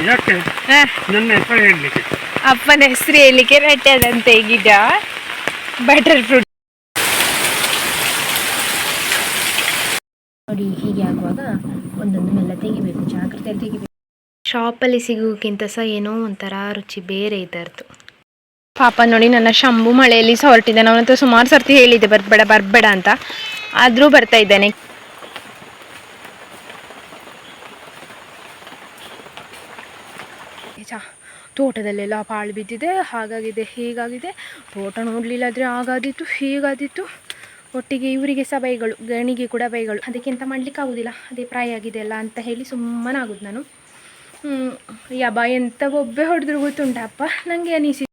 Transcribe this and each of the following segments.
ಯಾಕೆ ನನ್ನ ಹೆಸರು ಹೇಳಲಿಕ್ಕೆ ಅಪ್ಪನ ಹೆಸರು ಹೇಳಲಿಕ್ಕೆ ನೆಟ್ಟದಂತೆ ಗಿಡ ಬಟರ್ ಫ್ರೂಟ್ ನೋಡಿ. ಹೀಗೆ ಆಗುವಾಗ ಒಂದೊಂದು ಮೆಲ್ಲ ತೆಗಿಬೇಕು, ಜಾಗ್ರತೆಯಲ್ಲಿ ತೆಗಿಬೇಕು. ಶಾಪಲ್ಲಿ ಸಿಗೋಕ್ಕಿಂತ ಸಹ ಏನೋ ಒಂಥರ ರುಚಿ ಬೇರೆ ಇದರದ್ದು. ಪಾಪ ನೋಡಿ, ನನ್ನ ಶಂಭು ಮಳೆಯಲ್ಲಿ ಸಹ ಹೊರಟಿದ್ದಾನೆ. ಅವನಂತ ಸುಮಾರು ಸರ್ತಿ ಹೇಳಿದ್ದೆ ಬರಬೇಡ ಅಂತ, ಆದರೂ ಬರ್ತಾ ಇದ್ದಾನೆ. ತೋಟದಲ್ಲೆಲ್ಲ ಪಾಳು ಬಿದ್ದಿದೆ, ಹಾಗಾಗಿದೆ ಹೀಗಾಗಿದೆ, ತೋಟ ನೋಡಲಿಲ್ಲ ಆದರೆ ಆಗಾದಿತ್ತು ಹೀಗಾದಿತ್ತು. ಒಟ್ಟಿಗೆ ಇವರಿಗೆ ಸಹ ಬೈಗಳು, ಗಣಿಗೆ ಕೂಡ ಬೈಗಳು. ಅದಕ್ಕಿಂತ ಮಾಡಲಿಕ್ಕಾಗೋದಿಲ್ಲ, ಅದೇ ಪ್ರಾಯ ಆಗಿದೆ ಅಲ್ಲ ಅಂತ ಹೇಳಿ ಸುಮ್ಮನಾಗೋದು ನಾನು. ಯಬ್ಬ ಎಂತ ಒಬ್ಬೆ ಹೊಡೆದ್ರು ಗೊತ್ತುಂಟಪ್ಪ, ನನಗೆ ಅನಿಸಿ.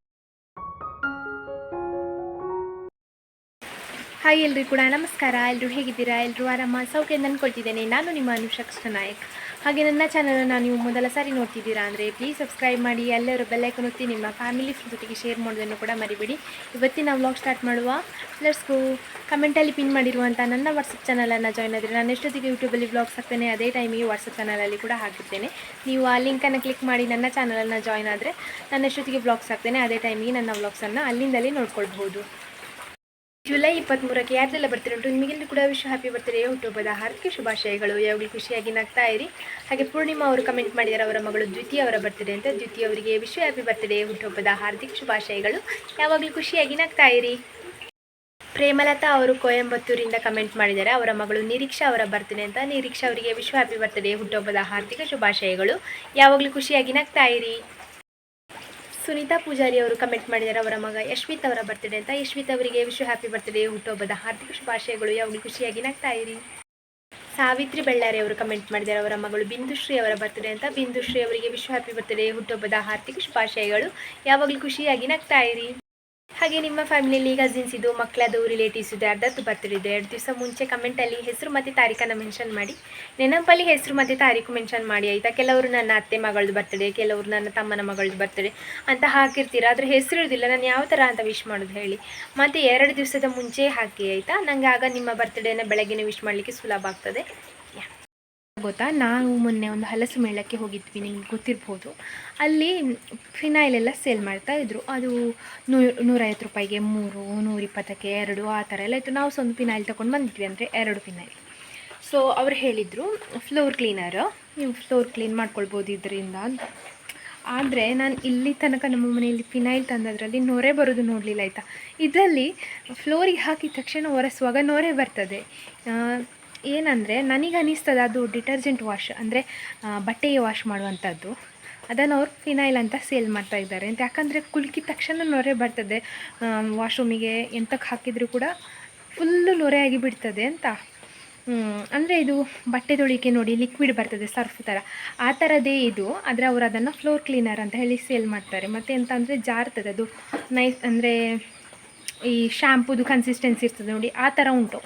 ಹಾಯ್ ಎಲ್ರಿಗೂ ಕೂಡ ನಮಸ್ಕಾರ. ಎಲ್ಲರೂ ಹೇಗಿದ್ದೀರಾ? ಎಲ್ಲರೂ ಆರಾಮ ಸೌಖ್ಯ ಅಂದ್ಕೊಳ್ತಿದ್ದೇನೆ. ನಾನು ನಿಮ್ಮ ಅನುಷಾ ಕೃಷ್ಣ ನಾಯಕ್. ಹಾಗೆ ನನ್ನ ಚಾನಲನ್ನು ನೀವು ಮೊದಲ ಸಾರಿ ನೋಡ್ತಿದ್ದೀರಾ ಅಂದರೆ ಪ್ಲೀಸ್ ಸಬ್ಸ್ಕ್ರೈಬ್ ಮಾಡಿ, ಎಲ್ಲರೂ ಬೆಲ್ಲೈಕನ್ ಒತ್ತಿ, ನಿಮ್ಮ ಫ್ಯಾಮಿಲಿ ಜೊತೆಗೆ ಶೇರ್ ಮಾಡೋದನ್ನು ಕೂಡ ಮರಿಬೇಡಿ. ಇವತ್ತಿನ ವ್ಲಾಗ್ ಸ್ಟಾರ್ಟ್ ಮಾಡುವ. Let's go. ಕಮೆಂಟಲ್ಲಿ ಪಿನ್ ಮಾಡಿರುವಂಥ ನನ್ನ ವಾಟ್ಸಪ್ ಚಾನಲನ್ನು ಜಾಯ್ನ್ ಆದರೆ ನಾನು ಎಷ್ಟೊತ್ತಿಗೆ ಯೂಟ್ಯೂಬಲ್ಲಿ ವ್ಲಾಗ್ಸ್ ಹಾಕ್ತೇನೆ ಅದೇ ಟೈಮಿಗೆ ವಾಟ್ಸಪ್ ಚಾನಲಲ್ಲಿ ಕೂಡ ಹಾಕಿರ್ತೇನೆ. ನೀವು ಆ ಲಿಂಕನ್ನು ಕ್ಲಿಕ್ ಮಾಡಿ ನನ್ನ ಚಾನಲನ್ನು ಜಾಯ್ನ್ ಆದರೆ ನಾನು ಎಷ್ಟೊತ್ತಿಗೆ ವ್ಲಾಗ್ಸ್ ಹಾಕ್ತೇನೆ ಅದೇ ಟೈಮಿಗೆ ನನ್ನ ವ್ಲಾಗ್ಸನ್ನು ಅಲ್ಲಿಂದಲೇ ನೋಡ್ಕೊಳ್ಬಹುದು. ಜುಲೈ 23ಕ್ಕೆ ಯಾರೆಲ್ಲ ಬರ್ತಿರುಂಟು ನಿಮಗೆಲ್ಲರೂ ಕೂಡ ವಿಶ್ ಹ್ಯಾಪಿ ಬರ್ತ್ಡೇ, ಹುಟ್ಟುಹಬ್ಬದ ಹಾರ್ದಿಕ ಶುಭಾಶಯಗಳು. ಯಾವಾಗಲೂ ಖುಷಿಯಾಗಿ ನಗ್ತಾ ಇರಿ. ಹಾಗೆ ಪೂರ್ಣಿಮಾ ಅವರು ಕಮೆಂಟ್ ಮಾಡಿದ್ದಾರೆ, ಅವರ ಮಗಳು ದ್ವಿತೀಯ ಅವರ ಬರ್ತ್ಡೇ ಅಂತ. ದ್ವಿತೀಯ ಅವರಿಗೆ ವಿಶ್ ಹ್ಯಾಪಿ ಬರ್ತ್ಡೇ, ಹುಟ್ಟುಹಬ್ಬದ ಹಾರ್ದಿಕ ಶುಭಾಶಯಗಳು. ಯಾವಾಗಲೂ ಖುಷಿಯಾಗಿ ನಗ್ತಾ ಇರಿ. ಪ್ರೇಮಲತಾ ಅವರು ಕೊಯಂಬತ್ತೂರಿಂದ ಕಮೆಂಟ್ ಮಾಡಿದ್ದಾರೆ, ಅವರ ಮಗಳು ನಿರೀಕ್ಷಾ ಅವರ ಬರ್ತ್ಡೇ ಅಂತ. ನಿರೀಕ್ಷಾ ಅವರಿಗೆ ವಿಶ್ ಹ್ಯಾಪಿ ಬರ್ತ್ಡೇ, ಹುಟ್ಟುಹಬ್ಬದ ಹಾರ್ದಿಕ ಶುಭಾಶಯಗಳು. ಯಾವಾಗಲೂ ಖುಷಿಯಾಗಿ ನಗ್ತಾ ಇರಿ. ಸುನೀತಾ ಪೂಜಾರಿ ಅವರು ಕಮೆಂಟ್ ಮಾಡಿದ್ದಾರೆ, ಅವರ ಮಗ ಯಶ್ವಿತ್ ಅವರ ಬರ್ತ್ಡೇ ಅಂತ. ಯಶ್ವಿತ್ ಅವರಿಗೆ ವಿಶ್ ಹ್ಯಾಪಿ ಬರ್ತ್ಡೇ, ಹುಟ್ಟುಹಬ್ಬದ ಹಾರ್ದಿಕ ಶುಭಾಶಯಗಳು. ಯಾವಾಗಲೂ ಖುಷಿಯಾಗಿ ನಗ್ತಾ ಇರಿ. ಸಾವಿತ್ರಿ ಬೆಳ್ಳಾರಿ ಅವರು ಕಮೆಂಟ್ ಮಾಡಿದ್ದಾರೆ, ಅವರ ಮಗಳು ಬಿಂದುಶ್ರೀ ಅವರ ಬರ್ತ್ಡೇ ಅಂತ. ಬಿಂದುಶ್ರೀ ಅವರಿಗೆ ವಿಶ್ ಹ್ಯಾಪಿ ಬರ್ತ್ಡೇ, ಹುಟ್ಟುಹಬ್ಬದ ಹಾರ್ದಿಕ ಶುಭಾಶಯಗಳು. ಯಾವಾಗಲೂ ಖುಷಿಯಾಗಿ ನಗ್ತಾ ಇರಿ. ಹಾಗೆ ನಿಮ್ಮ ಫ್ಯಾಮಿಲಿಯಲ್ಲಿ ಕಸಿನ್ಸ್ ಇದು, ಮಕ್ಕಳದು, ರಿಲೇಟಿವ್ಸ್ ಇದೆ, ಅರ್ಧತ್ತು ಬರ್ತ್ಡೇ ಇದೆ. 2 ದಿವಸ ಮುಂಚೆ ಕಮೆಂಟಲ್ಲಿ ಹೆಸರು ಮತ್ತು ತಾರೀಖನ್ನು ಮೆನ್ಷನ್ ಮಾಡಿ. ನೆನಪಲ್ಲಿ ಹೆಸರು ಮತ್ತು ತಾರೀಕು ಮೆನ್ಷನ್ ಮಾಡಿ ಆಯಿತಾ. ಕೆಲವರು ನನ್ನ ಅತ್ತೆ ಮಗಳದ್ದು ಬರ್ತ್ಡೇ, ಕೆಲವರು ನನ್ನ ತಮ್ಮನ ಮಗಳದ್ದು ಬರ್ತ್ಡೇ ಅಂತ ಹಾಕಿರ್ತೀರ, ಆದರೆ ಹೆಸರು ಇರೋದಿಲ್ಲ. ನಾನು ಯಾವ ಥರ ಅಂತ ವಿಶ್ ಮಾಡೋದು ಹೇಳಿ. ಮತ್ತು 2 ದಿವಸದ ಮುಂಚೆ ಹಾಕಿ ಆಯಿತಾ. ನನಗೆ ಆಗ ನಿಮ್ಮ ಬರ್ತ್ಡೇನ ಬೆಳಗ್ಗೆ ವಿಶ್ ಮಾಡಲಿಕ್ಕೆ ಸುಲಭ ಆಗ್ತದೆ. ಗೊತ್ತಾ, ನಾವು ಮೊನ್ನೆ ಒಂದು ಹಲಸು ಮೇಳಕ್ಕೆ ಹೋಗಿದ್ವಿ, ನಿಮ್ಗೆ ಗೊತ್ತಿರ್ಬೋದು. ಅಲ್ಲಿ ಫಿನೈಲೆಲ್ಲ ಸೇಲ್ ಮಾಡ್ತಾಯಿದ್ರು. ಅದು 150 ರೂಪಾಯಿಗೆ 3, 120ಕ್ಕೆ 2 ಆ ಥರ ಎಲ್ಲ ಇತ್ತು. ನಾವು ಸಹ ಒಂದು ಫಿನೈಲ್ ತೊಗೊಂಡು ಬಂದಿದ್ವಿ, ಅಂದರೆ 2 ಫಿನೈಲ್. ಸೊ ಅವ್ರು ಹೇಳಿದರು, ಫ್ಲೋರ್ ಕ್ಲೀನರು, ನೀವು ಫ್ಲೋರ್ ಕ್ಲೀನ್ ಮಾಡ್ಕೊಳ್ಬೋದು ಇದರಿಂದ ಅಂತ. ಆದರೆ ನಾನು ಇಲ್ಲಿ ತನಕ ನಮ್ಮ ಮನೆಯಲ್ಲಿ ಫಿನೈಲ್ ತಂದದ್ರಲ್ಲಿ ನೊರೆ ಬರೋದು ನೋಡಲಿಲ್ಲ ಆಯಿತಾ. ಇದರಲ್ಲಿ ಫ್ಲೋರಿಗೆ ಹಾಕಿದ ತಕ್ಷಣ ಒರೆಸುವಾಗ ನೊರೆ ಬರ್ತದೆ. ಏನಂದರೆ ನನಗೆ ಅನ್ನಿಸ್ತದೆ ಅದು ಡಿಟರ್ಜೆಂಟ್ ವಾಶ್, ಅಂದರೆ ಬಟ್ಟೆಗೆ ವಾಶ್ ಮಾಡುವಂಥದ್ದು. ಅದನ್ನು ಅವ್ರು ಫಿನೈಲ್ ಅಂತ ಸೇಲ್ ಮಾಡ್ತಾಯಿದ್ದಾರೆ ಅಂತ. ಯಾಕಂದರೆ ಕುಲ್ಕಿದ ತಕ್ಷಣ ನೊರೆ ಬರ್ತದೆ, ವಾಶ್ರೂಮಿಗೆ ಎಂತಕ್ಕೆ ಹಾಕಿದರೂ ಕೂಡ ಫುಲ್ಲು ನೊರೆ ಆಗಿ ಬಿಡ್ತದೆ ಅಂತ. ಅಂದರೆ ಇದು ಬಟ್ಟೆ ತೊಳಿಕೆ ನೋಡಿ ಲಿಕ್ವಿಡ್ ಬರ್ತದೆ ಸರ್ಫ್ ಥರ, ಆ ಥರದೇ ಇದು. ಆದರೆ ಅವರು ಅದನ್ನು ಫ್ಲೋರ್ ಕ್ಲೀನರ್ ಅಂತ ಹೇಳಿ ಸೇಲ್ ಮಾಡ್ತಾರೆ. ಮತ್ತು ಎಂತ ಅಂದರೆ ಜಾರ್ತದೆ ಅದು, ನೈಸ್ ಅಂದರೆ ಈ ಶ್ಯಾಂಪುದು ಕನ್ಸಿಸ್ಟೆನ್ಸಿ ಇರ್ತದೆ ನೋಡಿ, ಆ ಥರ ಉಂಟು.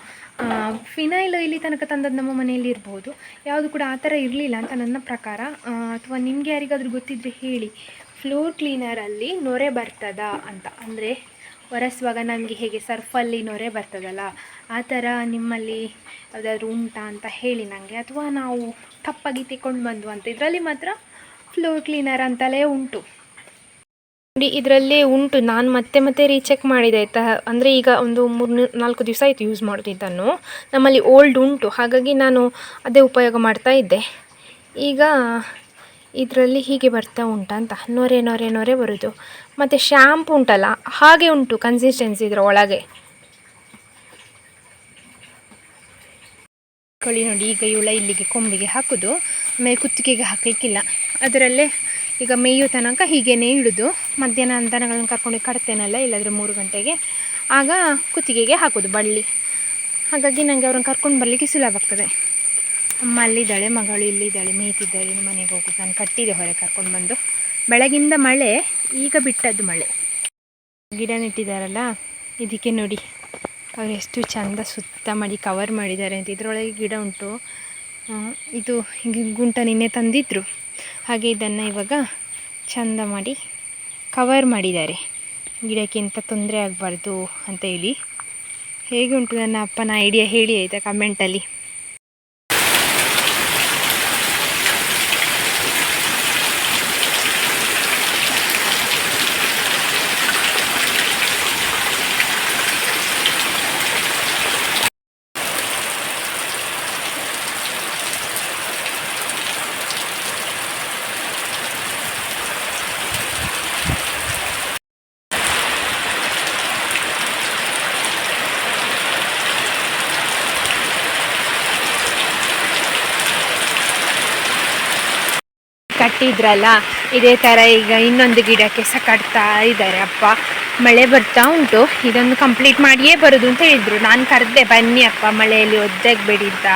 ಫಿನೈಲ್ ಇಲ್ಲಿ ತನಕ ತಂದದ್ದು ನಮ್ಮ ಮನೆಯಲ್ಲಿ ಇರ್ಬೋದು, ಯಾವುದು ಕೂಡ ಆ ಥರ ಇರಲಿಲ್ಲ ಅಂತ ನನ್ನ ಪ್ರಕಾರ. ಅಥವಾ ನಿಮಗೆ ಯಾರಿಗಾದರೂ ಗೊತ್ತಿದ್ದರೆ ಹೇಳಿ, ಫ್ಲೋರ್ ಕ್ಲೀನರಲ್ಲಿ ನೊರೆ ಬರ್ತದಾ ಅಂತ. ಅಂದರೆ ಒರೆಸುವಾಗ ನಮಗೆ ಹೇಗೆ ಸರ್ಫಲ್ಲಿ ನೊರೆ ಬರ್ತದಲ್ಲ, ಆ ಥರ ನಿಮ್ಮಲ್ಲಿ ಯಾವುದಾದ್ರೂ ಉಂಟಾ ಅಂತ ಹೇಳಿ ನನಗೆ. ಅಥವಾ ನಾವು ತಪ್ಪಾಗಿ ತಗೊಂಡು ಬಂದು ಅಂತ. ಇದರಲ್ಲಿ ಮಾತ್ರ ಫ್ಲೋರ್ ಕ್ಲೀನರ್ ಅಂತಲೇ ಉಂಟು ನೋಡಿ, ಇದರಲ್ಲೇ ಉಂಟು. ನಾನು ಮತ್ತೆ ರೀಚೆಕ್ ಮಾಡಿದೆ ಆಯಿತಾ. ಅಂದರೆ ಈಗ ಒಂದು 3-4 ದಿವಸ ಆಯಿತು ಯೂಸ್ ಮಾಡೋದಿದ್ದನ್ನು. ನಮ್ಮಲ್ಲಿ ಓಲ್ಡ್ ಉಂಟು, ಹಾಗಾಗಿ ನಾನು ಅದೇ ಉಪಯೋಗ ಮಾಡ್ತಾ ಇದ್ದೆ. ಈಗ ಇದರಲ್ಲಿ ಹೀಗೆ ಬರ್ತಾ ಉಂಟಂತ, ನೊರೆ ಬರೋದು. ಮತ್ತು ಶ್ಯಾಂಪು ಉಂಟಲ್ಲ ಹಾಗೆ ಉಂಟು ಕನ್ಸಿಸ್ಟೆನ್ಸಿ ಇದರ ಒಳಗೆ. ಕಳಿ ನೋಡಿ, ಈಗ ಇವಳ ಇಲ್ಲಿಗೆ ಕೊಂಬಿಗೆ ಹಾಕೋದು, ಆಮೇಲೆ ಕುತ್ತಿಗೆಗೆ ಹಾಕಲಿಕ್ಕಿಲ್ಲ. ಅದರಲ್ಲೇ ಈಗ ಮೇಯೋ ತನಕ ಹೀಗೇ ಇಡೋದು. ಮಧ್ಯಾಹ್ನ ದನಗಳನ್ನು ಕರ್ಕೊಂಡು ಕಟ್ತೇನಲ್ಲ, ಇಲ್ಲಾಂದರೆ 3 ಗಂಟೆಗೆ, ಆಗ ಕುತ್ತಿಗೆಗೆ ಹಾಕೋದು ಬಳ್ಳಿ. ಹಾಗಾಗಿ ನನಗೆ ಅವ್ರನ್ನ ಕರ್ಕೊಂಡು ಬರಲಿಕ್ಕೆ ಸುಲಭ ಆಗ್ತದೆ. ಅಮ್ಮ ಅಲ್ಲಿದ್ದಾಳೆ, ಮಗಳು ಇಲ್ಲಿದ್ದಾಳೆ, ಮೇಯ್ತಿದ್ದಾಳೆ. ಮನೆಗೆ ಹೋಗೋದು, ನಾನು ಕಟ್ಟಿದೆ ಹೊರಗೆ ಕರ್ಕೊಂಡು ಬಂದು. ಬೆಳಗಿಂದ ಮಳೆ, ಈಗ ಬಿಟ್ಟದ್ದು ಮಳೆ. ಗಿಡ ನೆಟ್ಟಿದ್ದಾರಲ್ಲ, ಇದಕ್ಕೆ ನೋಡಿ ಅವರು ಎಷ್ಟು ಚೆಂದ ಸುತ್ತ ಮಾಡಿ ಕವರ್ ಮಾಡಿದ್ದಾರೆ ಅಂತ. ಇದರೊಳಗೆ ಗಿಡ ಉಂಟು. ಇದು ಹೀಗೆ ಗುಂಟ ನಿನ್ನೆ ತಂದಿದ್ರು, ಹಾಗೆ ಇದನ್ನು ಇವಾಗ ಚೆಂದ ಮಾಡಿ ಕವರ್ ಮಾಡಿದ್ದಾರೆ, ಗಿಡಕ್ಕೆ ಎಂಥ ತೊಂದರೆ ಆಗಬಾರ್ದು ಅಂತ ಹೇಳಿ. ಹೇಗೆ ಉಂಟು ನನ್ನ ಅಪ್ಪನ ಐಡಿಯಾ ಹೇಳಿ ಆಯಿತಾ ಕಮೆಂಟಲ್ಲಿ. ಕಟ್ಟಿದ್ರಲ್ಲ ಇದೇ ಥರ ಈಗ ಇನ್ನೊಂದು ಗಿಡಕ್ಕೆ ಸಹ ಕಟ್ತಾ ಇದ್ದಾರೆ ಅಪ್ಪ. ಮಳೆ ಬರ್ತಾ ಉಂಟು, ಇದನ್ನು ಕಂಪ್ಲೀಟ್ ಮಾಡಿಯೇ ಬರೋದು ಅಂತ ಹೇಳಿದರು. ನಾನು ಕರೆದೆ ಬನ್ನಿ ಅಪ್ಪ ಮಳೆಯಲ್ಲಿ ಒದ್ದಾಗಬೇಡಿ ಅಂತ.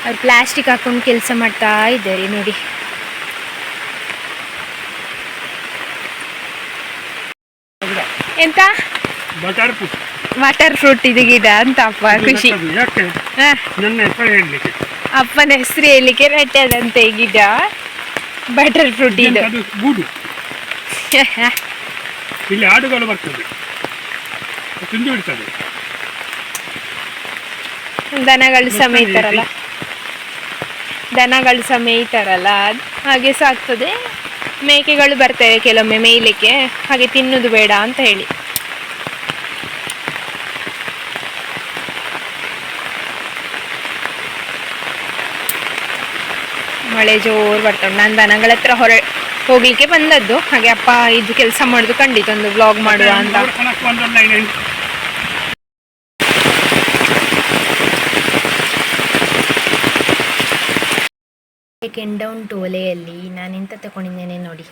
ಅವ್ರು ಪ್ಲಾಸ್ಟಿಕ್ ಹಾಕೊಂಡು ಕೆಲಸ ಮಾಡ್ತಾ ಇದ್ದಾರೆ ನೋಡಿ. ಎಂತ ವಾಟರ್ ಫ್ರೂಟ್ ಇದು ಗಿಡ ಅಂತ ಅಪ್ಪ ಖುಷಿ. ಯಾಕೆ ನನ್ನ ಹೆಸರು ಹೇಳಲಿಕ್ಕೆ, ಅಪ್ಪನ ಹೆಸರು ಹೇಳಲಿಕ್ಕೆ ನೆಟ್ಟದಂತೆ ಈ ಗಿಡ ಬಟರ್ ಫ್ರೂಟ್ ಇದು. ಅದು ಗೂಡು, ಇಲ್ಲಿ ಆಡುಗಳು ಬರ್ತದೆ ತಿಂದು ಬಿಡ್ತದೆ. ದನಗಳು ಸಮೇತಾರಲ್ಲ, ದನಗಳು ಸಮೇತಾರಲ್ಲ ಹಾಗೆ ಸಾಕ್ತದೆ. ಮೇಕೆಗಳು ಬರ್ತವೆ ಕೆಲವೊಮ್ಮೆ ಮೇಯ್ಲಿಕ್ಕೆ, ಹಾಗೆ ತಿನ್ನೋದು ಬೇಡ ಅಂತ ಹೇಳಿ. ಮಳೆ ಜೋರು ಬರ್ತದೆ. ನಾನು ದನಗಳ ಹತ್ರ ಹೋಗ್ಲಿಕ್ಕೆ ಬಂದದ್ದು, ಹಾಗೆ ಅಪ್ಪ ಇದು ಕೆಲಸ ಮಾಡೋದು ಖಂಡಿತ ಒಂದು ವ್ಲಾಗ್ ಮಾಡುವ ಅಂತ. ಕೆಂಡ ಉಂಟು ಒಲೆಯಲ್ಲಿ. ನಾನೆಂತ ತಗೊಂಡಿದ್ದೇನೆ ನೋಡಿ,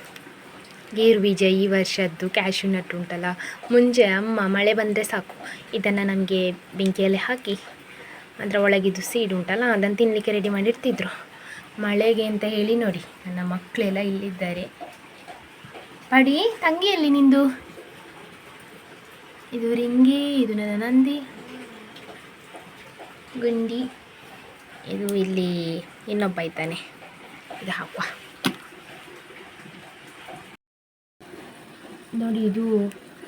ಗೇರು ಬೀಜ. ಈ ವರ್ಷದ್ದು ಕ್ಯಾಶ್ಯೂ ನಟ್ ಉಂಟಲ್ಲ, ಮುಂಚೆ ಅಮ್ಮ ಮಳೆ ಬಂದರೆ ಸಾಕು ಇದನ್ನು ನಮಗೆ ಬೆಂಕಿಯಲ್ಲಿ ಹಾಕಿ ಅದರ ಒಳಗಿದ್ದು ಸೀಡ್ ಉಂಟಲ್ಲ ಅದನ್ನು ತಿನ್ನಲಿಕ್ಕೆ ರೆಡಿ ಮಾಡಿರ್ತಿದ್ರು. ಮಳೆಗೆ ಅಂತ ಹೇಳಿ ನೋಡಿ ನನ್ನ ಮಕ್ಕಳೆಲ್ಲ ಇಲ್ಲಿದ್ದಾರೆ. ಪಡಿ ತಂಗಿಯಲ್ಲಿ ನಿಂದು ಇದು ರಿಂಗಿ, ಇದು ನನ್ನ ನಂದಿ ಗುಂಡಿ, ಇದು ಇಲ್ಲಿ ಇನ್ನೊಬ್ಬ ಇದ್ದಾನೆ, ಇದು ಹಾಕುವ ನೋಡಿ. ಇದು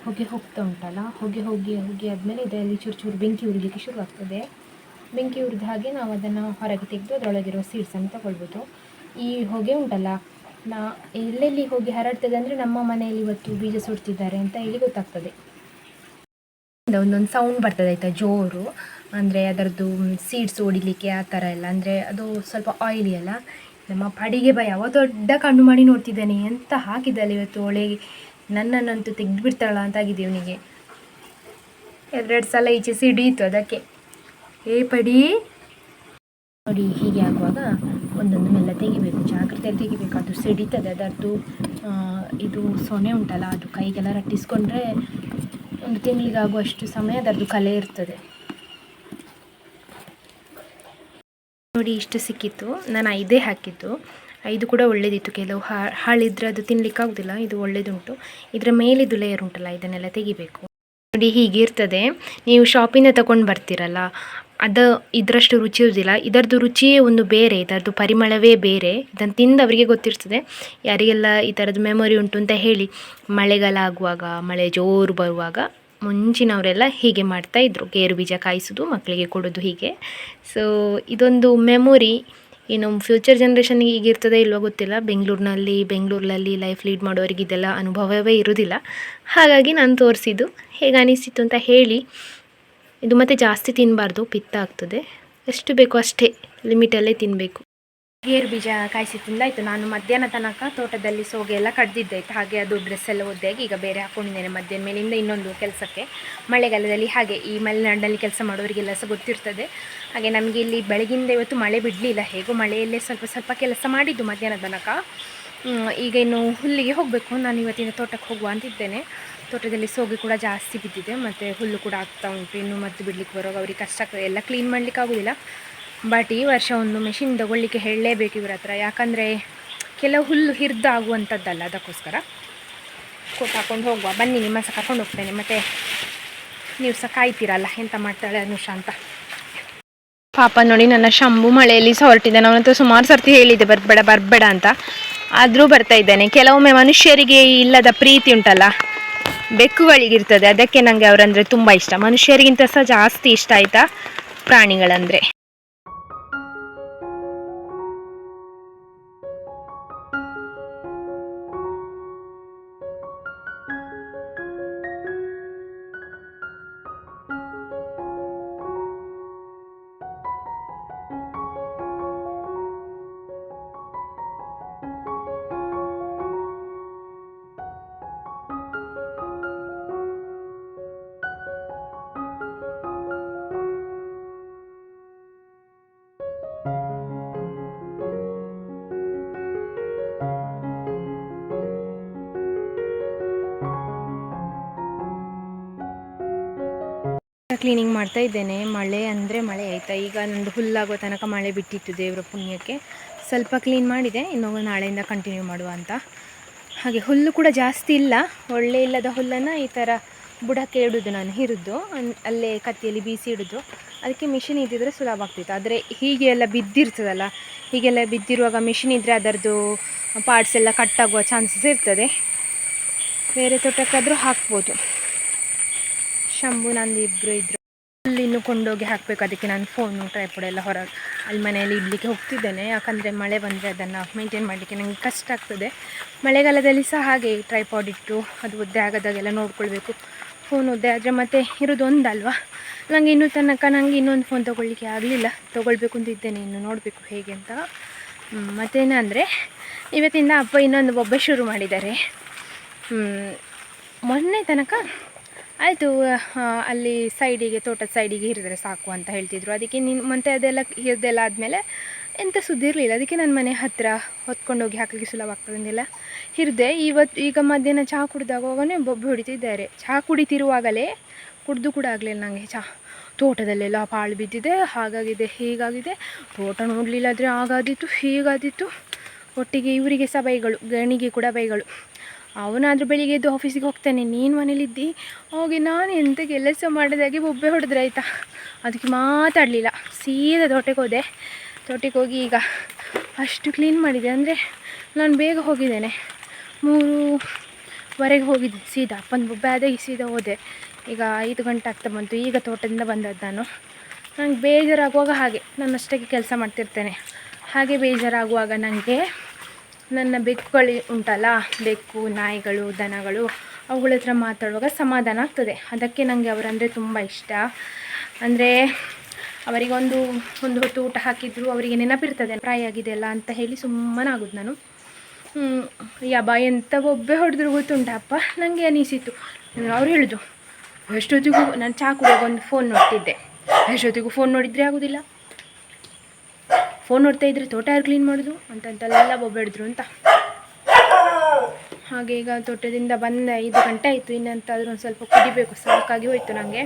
ಹೊಗೆ ಹೋಗ್ತಾ ಉಂಟಲ್ಲ, ಹೊಗೆ ಹೋಗಿ ಆದಮೇಲೆ ಇದರಲ್ಲಿ ಚೂರು ಚೂರು ಬೆಂಕಿ ಉರಿಲಿಕ್ಕೆ ಶುರು ಆಗ್ತದೆ. ಬೆಂಕಿ ಉರಿದ ಹಾಗೆ ನಾವು ಅದನ್ನು ಹೊರಗೆ ತೆಗೆದು ಅದರೊಳಗಿರೋ ಸೀಡ್ಸನ್ನು ತಗೊಳ್ಬೋದು. ಈ ಹೊಗೆ ಉಂಟಲ್ಲ, ಎಲ್ಲೆಲ್ಲಿ ಹೊಗೆ ಹರಡ್ತದೆ ಅಂದರೆ ನಮ್ಮ ಮನೆಯಲ್ಲಿ ಇವತ್ತು ಬೀಜ ಸುಡ್ತಿದ್ದಾರೆ ಅಂತ ಹೇಳಿ ಗೊತ್ತಾಗ್ತದೆ. ಒಂದೊಂದು ಸೌಂಡ್ ಬರ್ತದೆ ಆಯಿತಾ, ಜೋರು. ಅಂದರೆ ಅದರದ್ದು ಸೀಡ್ಸ್ ಓಡಿಲಿಕ್ಕೆ ಆ ಥರ ಎಲ್ಲ. ಅಂದರೆ ಅದು ಸ್ವಲ್ಪ ಆಯಿಲಿ ಅಲ್ಲ. ನಮ್ಮ ಪಡಿಗೆ ಭಯ, ಅವ ದೊಡ್ಡ ಕಣ್ಣು ಮಾಡಿ ನೋಡ್ತಿದ್ದಾನೆ, ಎಂತ ಹಾಕಿದ್ದಲ್ಲ ಇವತ್ತು ಒಳಗೆ, ನನ್ನನ್ನಂತೂ ತೆಗೆದು ಬಿಡ್ತಾಳ ಅಂತ ಆಗಿದೆ ಇವನಿಗೆ. ಎರಡೆರಡು ಸಲ ಈಚೆ ಸಿಡಿಯಿತು ಅದಕ್ಕೆ. ಏ ಪಡಿ ನೋಡಿ, ಹೀಗೆ ಆಗುವಾಗ ಒಂದೊಂದು ಮೆಲ್ಲ ತೆಗಿಬೇಕು, ಜಾಗ್ರತೆಯಲ್ಲಿ ತೆಗಿಬೇಕು. ಅದು ಸಿಡಿತದೆ, ಅದರದ್ದು ಇದು ಸೊನೆ ಉಂಟಲ್ಲ ಅದು ಕೈಗೆಲ್ಲ ರಟ್ಟಿಸ್ಕೊಂಡ್ರೆ ಒಂದು ತಿಂಗಳಿಗಾಗುವಷ್ಟು ಸಮಯ ಅದರದ್ದು ಕಲೆ ಇರ್ತದೆ. ನೋಡಿ ಇಷ್ಟು ಸಿಕ್ಕಿತ್ತು, ನಾನು 5 ಹಾಕಿದ್ದು. 5 ಕೂಡ ಒಳ್ಳೇದಿತ್ತು. ಕೆಲವು ಹಾಳಿದ್ರೆ ಅದು ತಿನ್ಲಿಕ್ಕೆ ಆಗೋದಿಲ್ಲ, ಇದು ಒಳ್ಳೇದುಂಟು. ಇದರ ಮೇಲಿದು ಲೇಯರ್ ಉಂಟಲ್ಲ ಇದನ್ನೆಲ್ಲ ತೆಗಿಬೇಕು. ನೋಡಿ ಹೀಗೆ ಇರ್ತದೆ. ನೀವು ಶಾಪಿಂದ ತಗೊಂಡು ಬರ್ತೀರಲ್ಲ ಅದು ಇದರಷ್ಟು ರುಚಿ ಇರೋದಿಲ್ಲ. ಇದರದ್ದು ರುಚಿಯೇ ಒಂದು ಬೇರೆ, ಇದರದ್ದು ಪರಿಮಳವೇ ಬೇರೆ. ಇದನ್ನು ತಿಂದವರಿಗೆ ಗೊತ್ತಿರ್ತದೆ ಯಾರಿಗೆಲ್ಲ ಈ ಥರದ್ದು ಮೆಮೊರಿ ಉಂಟು ಅಂತ ಹೇಳಿ. ಮಳೆಗಾಲ ಆಗುವಾಗ, ಮಳೆ ಜೋರು ಬರುವಾಗ ಮುಂಚಿನವರೆಲ್ಲ ಹೀಗೆ ಮಾಡ್ತಾಯಿದ್ರು, ಗೇರು ಬೀಜ ಕಾಯಿಸೋದು, ಮಕ್ಕಳಿಗೆ ಕೊಡೋದು ಹೀಗೆ. ಸೊ ಇದೊಂದು ಮೆಮೊರಿ. ಇನ್ನು ಫ್ಯೂಚರ್ ಜನ್ರೇಷನ್ಗೆ ಈಗ ಇರ್ತದೆ ಇಲ್ವೋ ಗೊತ್ತಿಲ್ಲ. ಬೆಂಗಳೂರಲ್ಲಿ ಲೈಫ್ ಲೀಡ್ ಮಾಡೋರಿಗೆ ಇದೆಲ್ಲ ಅನುಭವವೇ ಇರೋದಿಲ್ಲ. ಹಾಗಾಗಿ ನಾನು ತೋರಿಸಿದ್ದು, ಹೇಗೆ ಅನಿಸಿತು ಅಂತ ಹೇಳಿ. ಇದು ಮತ್ತು ಜಾಸ್ತಿ ತಿನ್ನಬಾರ್ದು, ಪಿತ್ತ ಆಗ್ತದೆ. ಎಷ್ಟು ಬೇಕೋ ಅಷ್ಟೇ ಲಿಮಿಟಲ್ಲೇ ತಿನ್ನಬೇಕು. ಗೇರು ಬೀಜ ಕಾಯಿಸಿ ತಿಂದಾಯಿತು. ನಾನು ಮಧ್ಯಾಹ್ನ ತನಕ ತೋಟದಲ್ಲಿ ಸೋಗೆ ಎಲ್ಲ ಕಡ್ದಿದ್ದಾಯಿತು. ಹಾಗೆ ಅದು ಡ್ರೆಸ್ ಎಲ್ಲ ಒದ್ದೆಯಾಗಿ ಈಗ ಬೇರೆ ಹಾಕ್ಕೊಂಡಿದ್ದೇನೆ. ಮಧ್ಯಾಹ್ನ ಮೇಲಿಂದ ಇನ್ನೊಂದು ಕೆಲಸಕ್ಕೆ. ಮಳೆಗಾಲದಲ್ಲಿ ಹಾಗೆ ಈ ಮಲೆನಾಡಿನಲ್ಲಿ ಕೆಲಸ ಮಾಡೋರಿಗೆಲ್ಲ ಸಹ ಗೊತ್ತಿರ್ತದೆ. ಹಾಗೆ ನಮಗೆ ಇಲ್ಲಿ ಬೆಳಗಿಂದ ಇವತ್ತು ಮಳೆ ಬಿಡಲಿಲ್ಲ, ಹೇಗೋ ಮಳೆಯಲ್ಲೇ ಸ್ವಲ್ಪ ಕೆಲಸ ಮಾಡಿದ್ದು ಮಧ್ಯಾಹ್ನ ತನಕ. ಈಗ ಇನ್ನು ಹುಲ್ಲಿಗೆ ಹೋಗಬೇಕು. ನಾನು ಇವತ್ತಿನ ತೋಟಕ್ಕೆ ಹೋಗುವ ಅಂತಿದ್ದೇನೆ. ತೋಟದಲ್ಲಿ ಸೋಗೆ ಕೂಡ ಜಾಸ್ತಿ ಬಿದ್ದಿದೆ, ಮತ್ತು ಹುಲ್ಲು ಕೂಡ ಆಗ್ತಾ ಉಂಟು. ಇನ್ನು ಮದ್ದು ಬಿಡಲಿಕ್ಕೆ ಬರುವಾಗ ಅವ್ರಿಗೆ ಕಷ್ಟ ಆಗ್ತದೆ, ಎಲ್ಲ ಕ್ಲೀನ್ ಮಾಡಲಿಕ್ಕೆ ಆಗೋದಿಲ್ಲ. ಬಟ್ ಈ ವರ್ಷ ಒಂದು ಮೆಷಿನ್ ತಗೊಳ್ಳಿಕ್ಕೆ ಹೇಳಲೇಬೇಕು ಇವ್ರ ಹತ್ರ. ಯಾಕಂದರೆ ಕೆಲವು ಹುಲ್ಲು ಹಿರಿದಾಗುವಂಥದ್ದಲ್ಲ, ಅದಕ್ಕೋಸ್ಕರ ಕೊಟ್ಟು ಹಾಕ್ಕೊಂಡು ಹೋಗುವ. ಬನ್ನಿ, ನಿಮ್ಮ ಸಹ ಕರ್ಕೊಂಡು ಹೋಗ್ತೇನೆ. ಮತ್ತು ನೀವು ಸಹ ಕಾಯ್ತೀರಲ್ಲ ಎಂತ ಮಾಡ್ತಾಳೆ ಅನುಷಾ ಅಂತ. ಪಾಪ ನೋಡಿ, ನನ್ನ ಶಂಭು ಮಳೆಯಲ್ಲಿ ಸಹ ಹೊರಟಿದ್ದಾನೆ. ಅವನಂತೂ ಸುಮಾರು ಸರ್ತಿ ಹೇಳಿದ್ದೆ ಬರಬೇಡ ಅಂತ, ಆದರೂ ಬರ್ತಾ ಇದ್ದಾನೆ. ಕೆಲವೊಮ್ಮೆ ಮನುಷ್ಯರಿಗೆ ಇಲ್ಲದ ಪ್ರೀತಿ ಉಂಟಲ್ಲ, ಬೆಕ್ಕುಗಳಿಗಿರ್ತದೆ. ಅದಕ್ಕೆ ನನಗೆ ಅವರಂದರೆ ತುಂಬ ಇಷ್ಟ. ಮನುಷ್ಯರಿಗಿಂತ ಸಹ ಜಾಸ್ತಿ ಇಷ್ಟ ಆಯಿತಾ ಪ್ರಾಣಿಗಳಂದರೆ. ಕ್ಲೀನಿಂಗ್ ಮಾಡ್ತಾ ಇದ್ದೇನೆ. ಮಳೆ ಅಂದರೆ ಮಳೆ ಆಯಿತಾ, ಈಗ ನಂದು ಹುಲ್ಲಾಗೋ ತನಕ ಮಳೆ ಬಿಟ್ಟಿತ್ತು ದೇವರ ಪುಣ್ಯಕ್ಕೆ. ಸ್ವಲ್ಪ ಕ್ಲೀನ್ ಮಾಡಿದೆ, ಇನ್ನೊಂದು ನಾಳೆಯಿಂದ ಕಂಟಿನ್ಯೂ ಮಾಡುವ ಅಂತ. ಹಾಗೆ ಹುಲ್ಲು ಕೂಡ ಜಾಸ್ತಿ ಇಲ್ಲ, ಒಳ್ಳೆ ಇಲ್ಲದ ಹುಲ್ಲನ್ನು ಈ ಥರ ಬುಡಕ್ಕೆ ಇಡೋದು, ನಾನು ಹಿರಿದು ಅಲ್ಲೇ ಕತ್ತಿಯಲ್ಲಿ ಬೀಸಿ ಇಡೋದು. ಅದಕ್ಕೆ ಮಿಷಿನ್ ಇದ್ದಿದ್ರೆ ಸುಲಭ ಆಗ್ತಿತ್ತು. ಆದರೆ ಹೀಗೆ ಎಲ್ಲ ಬಿದ್ದಿರ್ತದಲ್ಲ, ಹೀಗೆಲ್ಲ ಬಿದ್ದಿರುವಾಗ ಮಿಷಿನ್ ಇದ್ದರೆ ಅದರದ್ದು ಪಾರ್ಟ್ಸ್ ಎಲ್ಲ ಕಟ್ಟಾಗುವ ಚಾನ್ಸಸ್ ಇರ್ತದೆ. ಬೇರೆ ತೋಟಕ್ಕಾದರೂ ಹಾಕ್ಬೋದು. ಶಂಭು ನಂದು ಇಬ್ಬರು ಇದ್ದರು, ಅಲ್ಲಿ ಇನ್ನೂ ಕೊಂಡೋಗಿ ಹಾಕಬೇಕು. ಅದಕ್ಕೆ ನಾನು ಫೋನು ಟ್ರೈಪಾಡ್ ಎಲ್ಲ ಹೊರಗೆ ಅಲ್ಲಿ ಮನೆಯಲ್ಲಿ ಇಡಲಿಕ್ಕೆ ಹೋಗ್ತಿದ್ದೇನೆ. ಯಾಕಂದರೆ ಮಳೆ ಬಂದರೆ ಅದನ್ನು ಮೇಂಟೈನ್ ಮಾಡಲಿಕ್ಕೆ ನನಗೆ ಕಷ್ಟ ಆಗ್ತದೆ. ಮಳೆಗಾಲದಲ್ಲಿ ಸಹ ಹಾಗೆ ಟ್ರೈಪಾಡ್ ಇಟ್ಟು ಅದು ಒದ್ದೆ ಆಗೋದಾಗೆಲ್ಲ ನೋಡ್ಕೊಳ್ಬೇಕು. ಫೋನ್ ಒದ್ದೆ ಆದರೆ ಮತ್ತೆ ಇರೋದು ಒಂದಲ್ವಾ. ನನಗೆ ಇನ್ನೂ ತನಕ ಇನ್ನೊಂದು ಫೋನ್ ತೊಗೊಳ್ಳಿಕ್ಕೆ ಆಗಲಿಲ್ಲ. ತೊಗೊಳ್ಬೇಕು ಅಂತ ಇದ್ದೇನೆ, ಇನ್ನು ನೋಡಬೇಕು ಹೇಗೆ ಅಂತ. ಮತ್ತೇನಂದರೆ ಇವತ್ತಿಂದ ಅಪ್ಪ ಇನ್ನೊಂದು ಬೊಬ್ಬೆ ಶುರು ಮಾಡಿದ್ದಾರೆ. ಮೊನ್ನೆ ತನಕ ಆಯಿತು, ಅಲ್ಲಿ ಸೈಡಿಗೆ ತೋಟದ ಸೈಡಿಗೆ ಹಿರಿದರೆ ಸಾಕು ಅಂತ ಹೇಳ್ತಿದ್ರು. ಅದಕ್ಕೆ ಮತ್ತೆ ಅದೆಲ್ಲ ಹಿರಿದೆಲ್ಲ ಆದಮೇಲೆ ಎಂಥ ಸುದ್ದಿ ಇರಲಿಲ್ಲ. ಅದಕ್ಕೆ ನನ್ನ ಮನೆ ಹತ್ತಿರ ಹೊತ್ಕೊಂಡೋಗಿ ಹಾಕಲಿಕ್ಕೆ ಸುಲಭ ಆಗ್ತದೆ ಅಂತೆಲ್ಲ ಹಿರಿದೆ. ಈಗ ಮಧ್ಯಾಹ್ನ ಚಹಾ ಕುಡಿದಾಗನೇ ಬೊಬ್ಬೆ ಹೊಡಿತಿದ್ದಾರೆ. ಚಹಾ ಕುಡಿತಿರುವಾಗಲೇ ಕುಡಿದು ಕೂಡ ಆಗಲಿಲ್ಲ ನನಗೆ ಚಹಾ. ತೋಟದಲ್ಲೆಲ್ಲ ಪಾಳು ಬಿದ್ದಿದೆ, ಹಾಗಾಗಿದೆ ಹೀಗಾಗಿದೆ, ತೋಟ ನೋಡಲಿಲ್ಲಾದರೆ ಆಗಾದಿತ್ತು ಹೀಗಾದಿತ್ತು. ಒಟ್ಟಿಗೆ ಇವರಿಗೆ ಸಹ ಬೈಗಳು, ಗಣಿಗೆ ಕೂಡ ಬೈಗಳು. ಅವನಾದರೂ ಬೆಳಿಗ್ಗೆ ಎದ್ದು ಆಫೀಸಿಗೆ ಹೋಗ್ತಾನೆ, ನೀನು ಮನೇಲಿದ್ದಿ. ಹೋಗಿ ನಾನು ಎಂಥ ಕೆಲಸ ಮಾಡಿದಾಗೆ ಬೊಬ್ಬೆ ಹೊಡೆದ್ರೆ ಆಯಿತಾ. ಅದಕ್ಕೆ ಮಾತಾಡಲಿಲ್ಲ, ಸೀದಾ ತೋಟಕ್ಕೆ ಹೋದೆ. ತೋಟಕ್ಕೆ ಹೋಗಿ ಈಗ ಅಷ್ಟು ಕ್ಲೀನ್ ಮಾಡಿದೆ. ಅಂದರೆ ನಾನು ಬೇಗ ಹೋಗಿದ್ದೇನೆ, 3:15 ಹೋಗಿದ್ದೆ. ಸೀದಾ ಅಪ್ಪನ ಬೊಬ್ಬೆ ಆದ ಸೀದಾ ಹೋದೆ. ಈಗ 5 ಗಂಟೆ ಆಗ್ತಾ ಬಂತು. ಈಗ ತೋಟದಿಂದ ಬಂದದ್ದು ನಾನು. ನನಗೆ ಬೇಜಾರಾಗುವಾಗ ಹಾಗೆ ನನ್ನಷ್ಟಕ್ಕೆ ಕೆಲಸ ಮಾಡ್ತಿರ್ತೇನೆ. ಹಾಗೆ ಬೇಜಾರಾಗುವಾಗ ನನಗೆ ನನ್ನ ಬೆಕ್ಕುಗಳು ಉಂಟಲ್ಲ, ಬೆಕ್ಕು, ನಾಯಿಗಳು, ದನಗಳು, ಅವುಗಳ ಹತ್ರ ಮಾತಾಡುವಾಗ ಸಮಾಧಾನ ಆಗ್ತದೆ. ಅದಕ್ಕೆ ನನಗೆ ಅವರಂದರೆ ತುಂಬ ಇಷ್ಟ. ಅಂದರೆ ಅವರಿಗೆ ಒಂದು ಹೊತ್ತು ಊಟ ಹಾಕಿದ್ರು ಅವರಿಗೆ ನೆನಪಿರ್ತದೆ, ಪ್ರಾಯ ಆಗಿದೆಯಲ್ಲ ಅಂತ ಹೇಳಿ ಸುಮ್ಮನಾಗೋದು ನಾನು. ಯಬ್ಬ ಎಂಥ ಬೊಬ್ಬೆ ಹೊಡೆದ್ರು ಗೊತ್ತುಂಟಪ್ಪ, ನನಗೆ ಅನಿಸಿತು. ಅವ್ರು ಹೇಳೋದು, ಎಷ್ಟೊತ್ತಿಗೂ ನಾನು ಚಹಾ ಕುಡಿಯುವಾಗ ಒಂದು ಫೋನ್ ನೋಡ್ತಿದ್ದೆ, ಎಷ್ಟೊತ್ತಿಗೂ ಫೋನ್ ನೋಡಿದರೆ ಆಗೋದಿಲ್ಲ, ಫೋನ್ ನೋಡ್ತಾ ಇದ್ದರೆ ತೋಟ ಯಾರು ಕ್ಲೀನ್ ಮಾಡೋದು ಅಂತಂತೆಲ್ಲ ಬೊಬ್ಬೆ ಹಿಡಿದ್ರು ಅಂತ. ಹಾಗೆ ಈಗ ತೋಟದಿಂದ ಬಂದ 5 ಗಂಟೆ ಆಯಿತು. ಇನ್ನಂತಾದರೂ ಒಂದು ಸ್ವಲ್ಪ ಕುಡಿಬೇಕು, ಸಾಕಾಗಿ ಹೋಯಿತು ನನಗೆ.